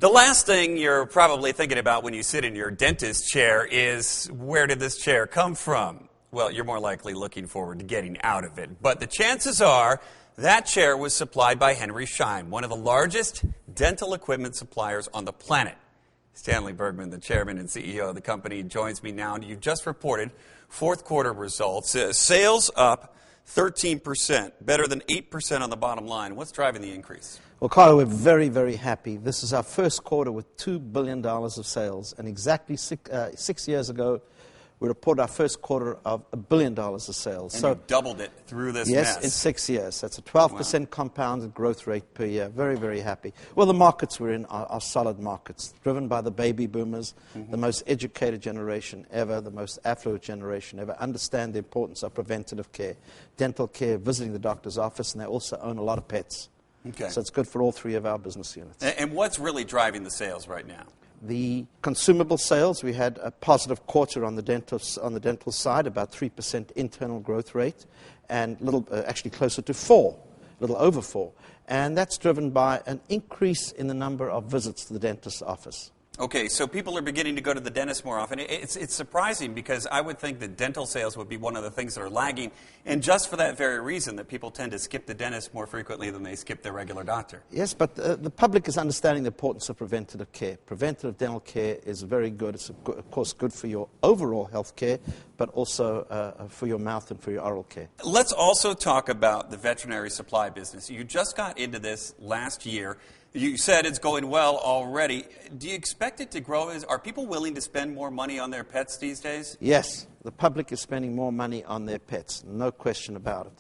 The last thing you're probably thinking about when you sit in your dentist chair is, where did this chair come from? Well, you're more likely looking forward to getting out of it. But the chances are that chair was supplied by Henry Schein, one of the largest dental equipment suppliers on the planet. Stanley Bergman, the chairman and CEO of the company, joins me now. And you've just reported fourth quarter results. Sales up 13%, better than 8% on the bottom line. What's driving the increase? Well, Carlo, we're very, very happy. This is our first quarter with $2 billion of sales. And exactly 6 years ago, we reported our first quarter of $1 billion of sales. And you've doubled it through this mess. Yes, in 6 years. That's a 12% compounded growth rate per year. Very, very happy. Well, the markets we're in are solid markets, driven by the baby boomers, the most educated generation ever, the most affluent generation ever, understand the importance of preventative care, dental care, visiting the doctor's office, and they also own a lot of pets. Okay. So it's good for all three of our business units. And what's really driving the sales right now? The consumable sales, we had a positive quarter on the dental side, about 3% internal growth rate, and actually closer to 4, a little over 4. And that's driven by an increase in the number of visits to the dentist's office. Okay, so people are beginning to go to the dentist more often. It's surprising, because I would think that dental sales would be one of the things that are lagging, and just for that very reason, that people tend to skip the dentist more frequently than they skip their regular doctor. Yes, but the public is understanding the importance of preventative care. Preventative dental care is very good. It's, of course, good for your overall health care, but also for your mouth and for your oral care. Let's also talk about the veterinary supply business. You just got into this last year. You said it's going well already. Do you expect it to grow? Are people willing to spend more money on their pets these days? Yes, the public is spending more money on their pets, no question about it.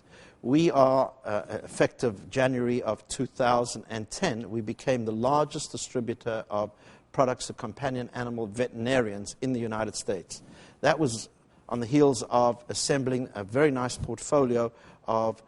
We are, effective January of 2010, we became the largest distributor of products to companion animal veterinarians in the United States. That was on the heels of assembling a very nice portfolio of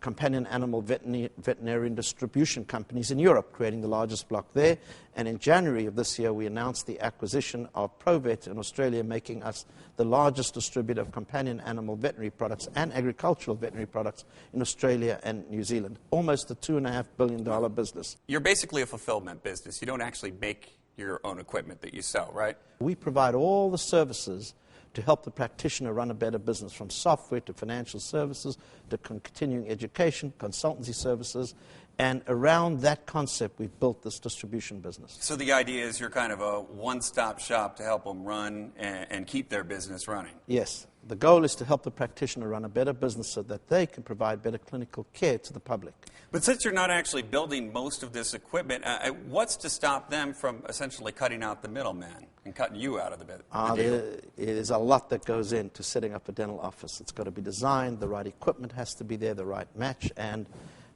companion animal veterinarian distribution companies in Europe, creating the largest block there. And in January of this year, we announced the acquisition of ProVet in Australia, making us the largest distributor of companion animal veterinary products and agricultural veterinary products in Australia and New Zealand. Almost a $2.5 billion business. You're basically a fulfillment business. You don't actually make your own equipment that you sell, right? We provide all the services to help the practitioner run a better business, from software to financial services to continuing education, consultancy services. And around that concept, we've built this distribution business. So the idea is you're kind of a one-stop shop to help them run and keep their business running. Yes. The goal is to help the practitioner run a better business so that they can provide better clinical care to the public. But since you're not actually building most of this equipment, what's to stop them from essentially cutting out the middleman and cutting you out of the deal? There is a lot that goes into setting up a dental office. It's got to be designed, the right equipment has to be there, the right match, and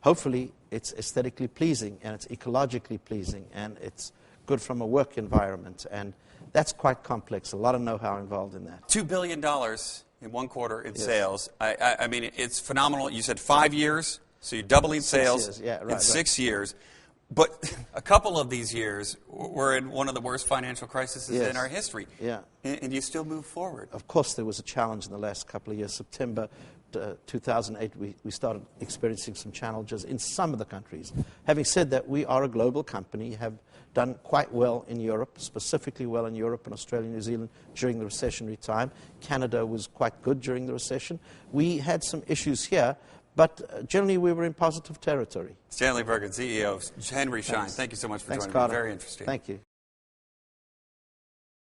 hopefully it's aesthetically pleasing and it's ecologically pleasing and it's good from a work environment. And that's quite complex. A lot of know-how involved in that. $2 billion in one quarter in sales. I mean, it's phenomenal. You said 5 years, so you're doubling sales in 6 years. But a couple of these years were in one of the worst financial crises in our history. Yeah. And you still move forward. Of course, there was a challenge in the last couple of years. September 2008, we started experiencing some challenges in some of the countries. Having said that, we are a global company, have done quite well in Europe, specifically well in Europe and Australia and New Zealand during the recessionary time. Canada was quite good during the recession. We had some issues here, but generally we were in positive territory. Stanley Bergman, CEO of Henry Schein. Thank you so much for joining me. Very interesting. Thank you.